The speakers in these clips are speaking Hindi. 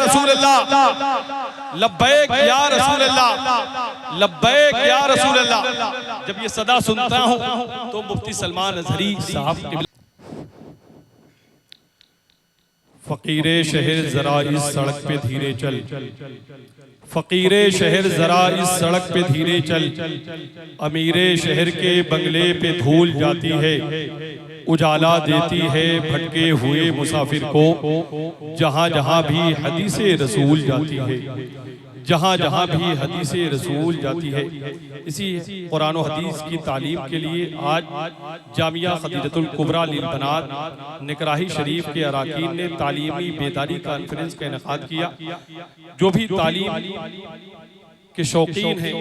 रसूलल्लाह, लब्बैक या रसूलल्लाह, लब्बैक या रसूलल्लाह। जब ये सदा सुनता हूँ तो मुफ्ती सलमान अजहरी साहब, फकीरे शहर जरा इस सड़क पे धीरे चल, फकीरे शहर जरा इस सड़क पे धीरे चल, अमीरे शहर के बंगले पे धूल जाती है, उजाला देती है भटके हुए मुसाफिर को, जहाँ जहाँ भी हदीसे रसूल जाती है, जहाँ जहाँ भी हदीसे रसूल जाती है। इसी कुरान और हदीस की तालीम के लिए आज जामिया खदीजतुल कुबरा लिल बनात निकराही शरीफ के अराकीन ने तालीमी बेदारी कॉन्फ्रेंस का इनेकाद किया। जो भी तालीम के शौकीन हैं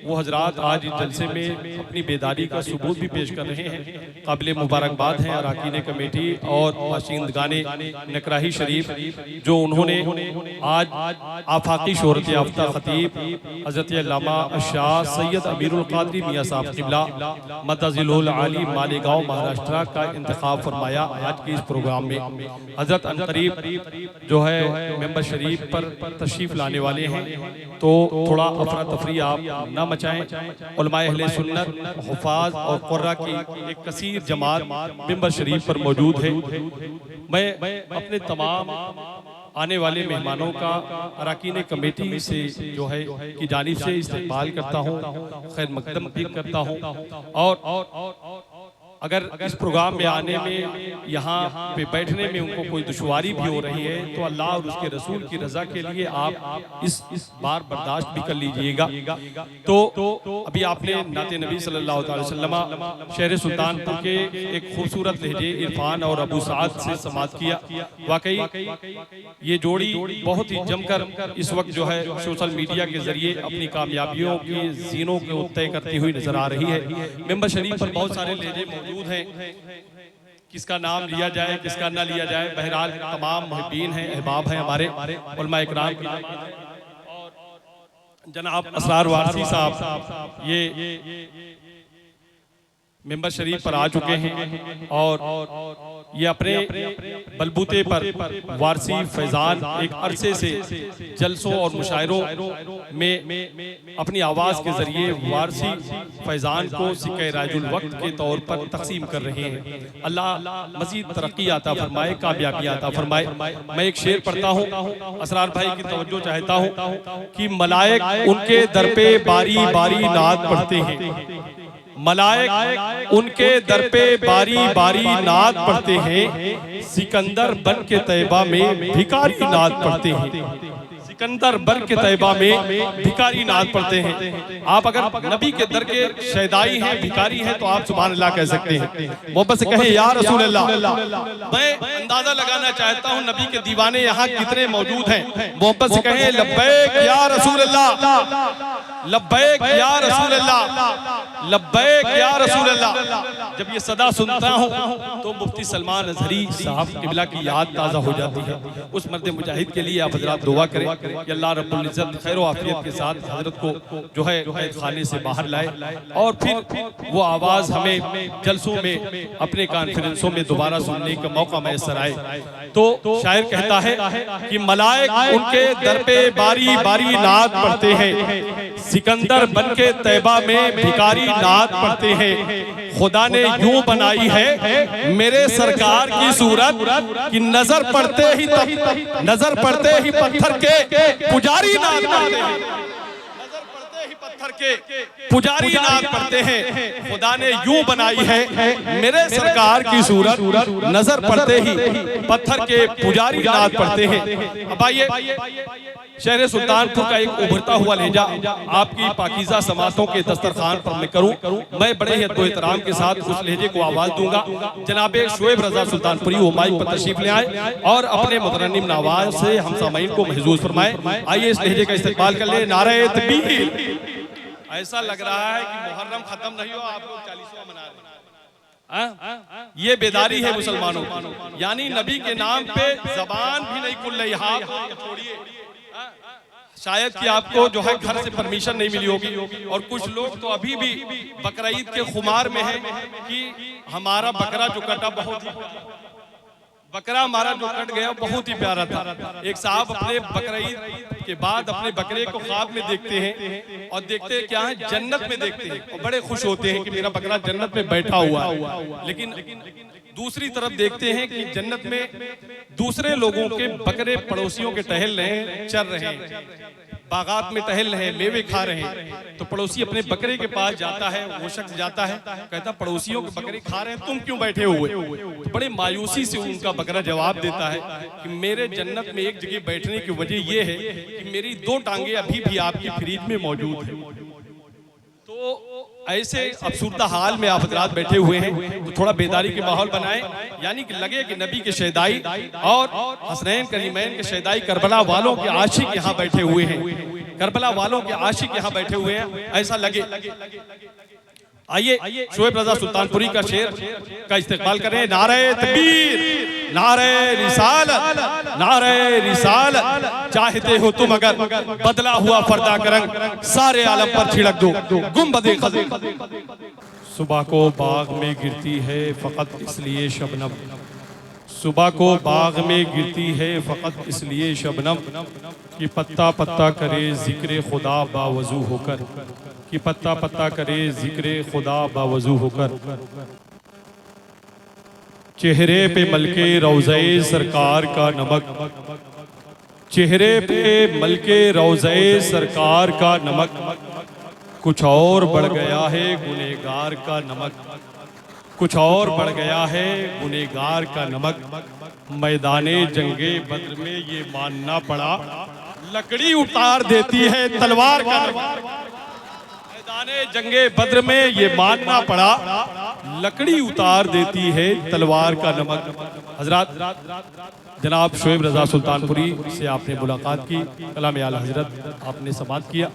वो हजरात आज इस जलसे में अपनी बेदारी का सबूत भी पेश कर रहे हैं। काबिल मुबारकबाद हैं अराकीन कमेटी और बाशिंदगाने नकराही शरीफ जो उन्होंने आज आफाकी शोहरत याफ्ता खतीब हज़रत अल्लामा शाह सैयद अमीरुल क़ादरी मियाँ साहब क़िबला मदजिलुल आली मालेगांव महाराष्ट्र का इंतखाब फरमाया। आज के इस प्रोग्राम में हजरत अनकरीब जो है मेंबर शरीफ पर तशरीफ लाने वाले हैं, तो थोड़ा अफरा तफरी आप न मचाएं। उलमाए अहले सुन्नत हुफ़ाज़ और क़ुर्रा की एक कसीर जमात मेंबर शरीफ पर मौजूद है। मैं अपने तमाम आने वाले मेहमानों का अराकीन कमेटी से जो है की जानिब से इस्तकबाल करता हूँ, खैर मकदम भी करता हूँ। और अगर इस प्रोग्राम में आने में, यहाँ पे बैठने में उनको कोई दुश्वारी भी हो रही है तो अल्लाह और उसके रसूल की रजा के लिए आप इस बार बर्दाश्त भी कर लीजिएगा। तो अभी आपने नाते नबी सल्लल्लाहु अलैहि वसल्लम शहर सुल्तानपुर के एक खूबसूरत लहजे इरफान और अबू साद से समाअत किया। वाकई ये जोड़ी बहुत ही जमकर इस वक्त जो है सोशल मीडिया के जरिए अपनी कामयाबियों की जीनों को तय करती हुई नजर आ रही है। मेंबर शरीफ पर बहुत सारे लहजे मौजूद हैं, किसका नाम लिया जाए किसका ना लिया जाए। बहरहाल तमाम मुहिब्बीन हैं, अहबाब हैं हमारे उलमा इकराम और जनाब असरार वारसी साहब ये मेंबर शरीफ पर आ चुके हैं और ये अपने बलबूते पर वारसी फैजान एक अरसे से जलसों और मुशायरों में अपनी आवाज़ के जरिए वारसी फैजान को सिक्के राजुल वक्त के तौर पर तकसीम कर रहे हैं। अल्लाह मजीद तरक्की आता फरमाए, कामयाबी आता फरमाए। मैं एक शेर पढ़ता हूँ, असरार भाई की तवज्जो चाहता हूँ कि मलाइक उनके दर पे बारी बारी नात पढ़ते हैं, मलाइक उनके दर पे बारी बारी नात पढ़ते हैं, सिकंदर बन के तैयबा में भिखारी नात पढ़ते हैं, सिकंदर बन के तैयबा में भिखारी नात पढ़ते हैं। आप अगर नबी के दर के शहदाई हैं, भिखारी हैं, तो आप सुभान अल्लाह कह सकते हैं। मोहब्बत से कहें या रसूल अल्लाह। मैं अंदाजा लगाना चाहता हूँ नबी के दीवाने यहाँ कितने मौजूद हैं। मोहब्बत से कहें लब्बैक या रसूल अल्लाह, लब्बैक या रसूल अल्लाह, लब्बैक या रसूल अल्लाह। जब ये सदा सुनता हूँ तो मुफ्ती सलमान अजहरी साहब क़िबला की याद ताज़ा हो जाती है। उस मर्द मुजाहिद के लिए आप हज़रात दुआ करें कि अल्लाह रब्बुल इज़्ज़त खैर व आफियत के साथ हज़रत को जो है कैद खाने से बाहर लाए और फिर वो आवाज़ हमें जलसों में अपने कॉन्फ्रेंसों में दोबारा सुनने का मौका मैसर आए। तो शायर कहता है कि मलाइक उनके दर पे बारी बारी नात पढ़ते हैं, सिकंदर बन के तैयबा में भिखारी नात पढ़ते हैं। खुदा ने यूं बनाई है मेरे सरकार की सूरत कि नजर पड़ते ही पत्थर के पुजारी नात पढ़ते हैं, नजर पड़ते ही पत्थर के पुजारी नात पढ़ते हैं। खुदा ने यूं बनाई है मेरे सरकार की सूरत, नजर पड़ते ही पत्थर के पुजारी नात पढ़ते हैं। अब आइए शहर सुल्तानपुर का एक उभरता हुआ लहजा आपकी पाकीज़ा समातों के दस्तरखान पर मैं करूं। मैं बड़े ही अदब एहतराम के साथ उस लहजे को आवाज़ दूंगा। जनाबे शोएब रजा सुल्तानपुरी वो माइक पर तशरीफ ले आए और अपने मुतरन्निम आवाज़ से हम सामईन को महसूस फरमाए। आइए इस लहजे का इस्तेमाल कर ले। नारे तकबीर। ऐसा लग रहा है कि मुहर्रम खत्म नहीं हो, आप लोग 40वां मना रहे हैं। ये बेदारी है मुसलमानों की, यानी नबी के नाम पे जबान भी नहीं खुल रही। छोड़िए, शायद कि आपको जो है घर से परमिशन नहीं मिली होगी और कुछ लोग तो अभी भी बकरीद के खुमार में है कि हमारा बकरा जो कटा बकरा हमारा जो कट गया बहुत ही प्यारा था। एक साहब अपने बकरीद के बाद अपने बकरे को ख्वाब में देखते हैं और देखते हैं क्या है, जन्नत में देखते हैं और बड़े खुश होते हैं कि मेरा बकरा जन्नत में बैठा हुआ है। लेकिन दूसरी तरफ देखते हैं कि जन्नत में दूसरे लोगों के बकरे पड़ोसियों के टहल रहे हैं, चर रहे हैं, बागात में टहल रहे हैं, मेवे खा रहे हैं। तो पड़ोसी अपने बकरे के पास जाता है, वो शख्स जाता है, कहता पड़ोसियों के बकरे खा रहे हैं, तुम क्यों बैठे हुए? तो बड़े मायूसी से उनका बकरा जवाब देता है कि मेरे जन्नत में एक जगह बैठने की वजह यह है कि मेरी 2 टांगे अभी भी आपकी फ्रिज में मौजूद है। तो ऐसे अफसुर्दा हाल में आप हजरात बैठे हुए हैं, तो थोड़ा बेदारी के माहौल बनाएं, यानी कि लगे कि नबी के शहदाई और हसनैन करीमैन के शहदाई करबला वालों के आशिक यहाँ बैठे हुए हैं, करबला वालों के आशिक यहाँ बैठे हुए हैं, ऐसा लगे। आइए शोएब रजा सुल्तानपुरी का शेर का इस्तेमाल करें। नारे तकबीर, नारे रिसालत, नारे रिसालत, चाहते हो तुम अगर बदला हुआ फर्दा का रंग सारे आलम पर छिड़क दो गुंबदे खज़र। सुबह को बाग में गिरती है फकत इसलिए शबनम, सुबह को बाग में गिरती है फकत इसलिए शबनम कि पत्ता पत्ता करे जिक्र खुदा बावजू होकर, कि पत्ता पत्ता करे जिक्र खुदा बावजू होकर। चेहरे पे मलके रोज़े सरकार का नमक, चेहरे पे मलके रोज़े सरकार का नमक, कुछ और बढ़ गया है गुनहगार का नमक, कुछ और बढ़ गया है गुनहगार का नमक। मैदाने जंगे बद्र में ये मानना पड़ा, लकड़ी उतार देती है तलवार का नमक। मैदाने जंगे बद्र में ये मानना पड़ा, लकड़ी उतार देती है तलवार का नमक। हजरात जनाब शोएब रजा सुल्तानपुरी से आपने मुलाकात की, कलाम आला हजरत आपने समाअत किया।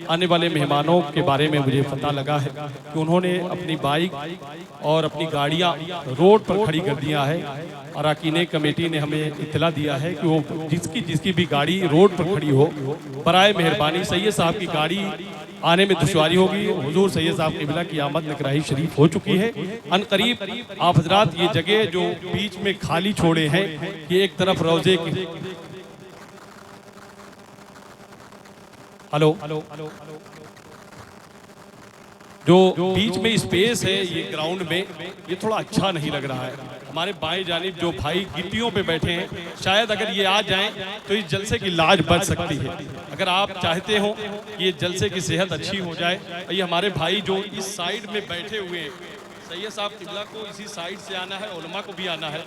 आने वाले मेहमानों के बारे में मुझे पता लगा है कि उन्होंने अपनी बाइक और अपनी गाड़ियां रोड पर खड़ी कर दिया है। अराकीने कमेटी ने हमें इत्तला दिया है कि वो जिसकी भी गाड़ी रोड पर खड़ी हो, बराए मेहरबानी सैयद साहब की गाड़ी आने में दुश्वारी होगी। हुजूर सैयद साहब क़िबला की आमद नकराही शरीफ हो चुकी है। अनकरीब आप हजरात ये जगह जो बीच में खाली छोड़े हैं, कि एक तरफ रोजे की हेलो जो बीच में स्पेस है ये ग्राउंड में, ये थोड़ा अच्छा नहीं लग रहा है। हमारे बाएं जानिब जो भाई गिट्टियों पे बैठे हैं, शायद अगर ये आ जाएं तो इस जलसे की लाज बच सकती है। अगर आप चाहते हो कि ये जलसे की सेहत अच्छी हो जाए, ये हमारे भाई जो इस साइड में बैठे हुए हैं, सैयद साहब क़िबला को इसी साइड से आना है, उलमा को भी आना है,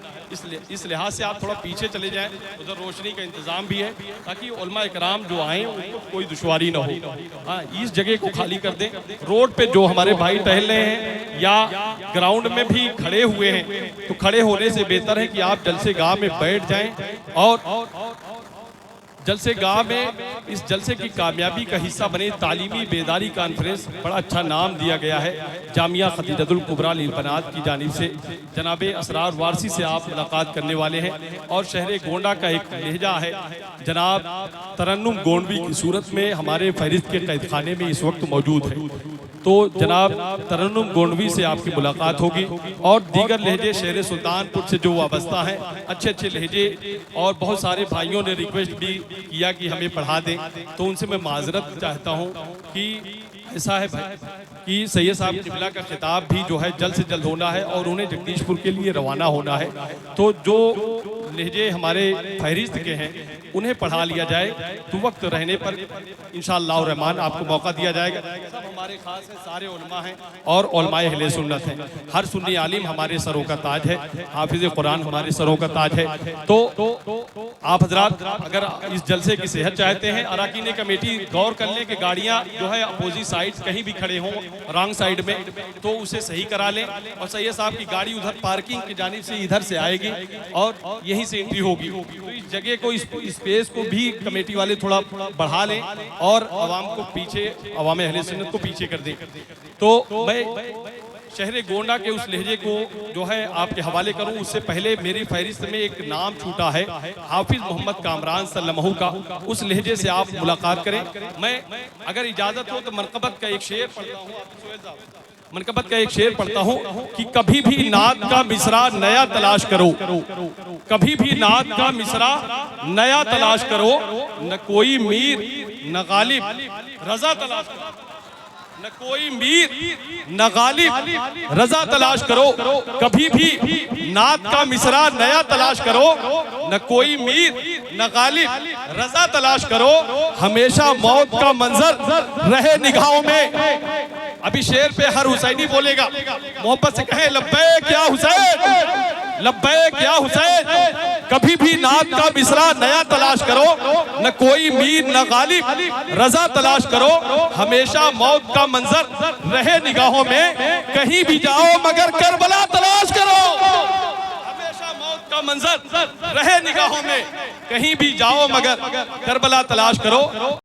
इस लिहाज से आप थोड़ा पीछे चले जाएं, उधर रोशनी का इंतज़ाम भी है ताकि उलमा इकराम जो आएँ उनको कोई दुश्वारी ना हो। हाँ, इस जगह को खाली कर दें। रोड पे जो हमारे भाई टहल रहे हैं या ग्राउंड में भी खड़े हुए हैं, तो खड़े होने से बेहतर है कि आप जलसे गाह में बैठ जाएँ और जलसे गाह में इस जलसे की कामयाबी का हिस्सा बने तालीमी बेदारी कॉन्फ्रेंस, बड़ा अच्छा नाम दिया गया है। जामिया खदीजतुल कुबरा लिलबनात की जानिब से जनाब असरार वारसी से आप मुलाकात करने वाले हैं, और शहर गोंडा का एक लहजा है जनाब तरन्नुम गोंडवी की सूरत में हमारे फहरिस्त के कैद खाने में इस वक्त मौजूद है। तो जनाब तरन्नुम गोंडवी से आपकी मुलाकात होगी, और दीगर लहजे शहर सुल्तानपुर से जो वाबस्ता हैं, अच्छे अच्छे लहजे, और बहुत सारे भाइयों ने रिक्वेस्ट भी किया कि हमें पढ़ा दें, तो उनसे मैं माजरत चाहता हूं कि ऐसा है भाई कि सैयद साहब क़िबला का खिताब भी जो है जल्द से जल्द होना है और उन्हें जगदीशपुर के लिए रवाना होना है। तो जो लहजे हमारे फहरिस्त के हैं उन्हें पढ़ा लिया जाए, तो वक्त रहने पर इंशाअल्लाह रहमान आपको मौका दिया जाएगा। सब हमारे खास हैं, सारे उलमा हैं और उलमाए अहले सुन्नत हैं। हर सुन्नी आलिम हमारे सरों का ताज है, हाफिज़ कुरान हमारे सरों का ताज है। तो आप हजरात अगर इस जलसे की सेहत चाहते हैं, अराकीन कमेटी गौर कर लें कि गाड़ियाँ जो है अपोजिट साइड कहीं भी खड़े हों रॉन्ग साइड में, तो उसे सही करा लें, और सैयद साहब की गाड़ी उधर पार्किंग की जानिब से इधर से आएगी और यहीं से एंट्री होगी। तो इस जगह को, इस स्पेस को भी कमेटी वाले थोड़ा बढ़ा लें और अवाम को पीछे, अवाम अहले सुन्नत को पीछे कर दें। तो मैं शहर गोंडा के उस लहजे को जो है आपके हवाले करूं, उससे पहले मेरी फहरिस्त में एक नाम छूटा है हाफिज मोहम्मद कामरान सल्लमहू का, उस लहजे से आप मुलाकात करें। मैं अगर इजाज़त हो तो मनक़बत का एक शेर पढ़ता हूँ। मनकबत का एक शेर पढ़ता हूं कि कभी भी नात का मिसरा नया तलाश करो, कभी भी नात का मिसरा नया तलाश करो, न कोई मीर न गालिब रजा तलाश करो, न कोई मीर न गालिब रजा तलाश करो, कभी भी नात का मिसरा नया तलाश करो, न कोई मीर न गालिब रजा तलाश करो, हमेशा मौत का मंजर रहे निगाहों में। अभी शेर पे हर हुसैनी बोलेगा, मोहब्बत से कहे लब्बैक या हुसैन, लब्बैक या हुसैन। कभी भी नात का मिसरा नया तलाश करो, न कोई मीर न गालिब रजा तलाश करो, हमेशा मौत का मंजर रहे निगाहों में, कहीं भी जाओ मगर करबला तलाश करो, हमेशा मौत का मंजर रहे निगाहों में, कहीं भी जाओ मगर करबला तलाश करो।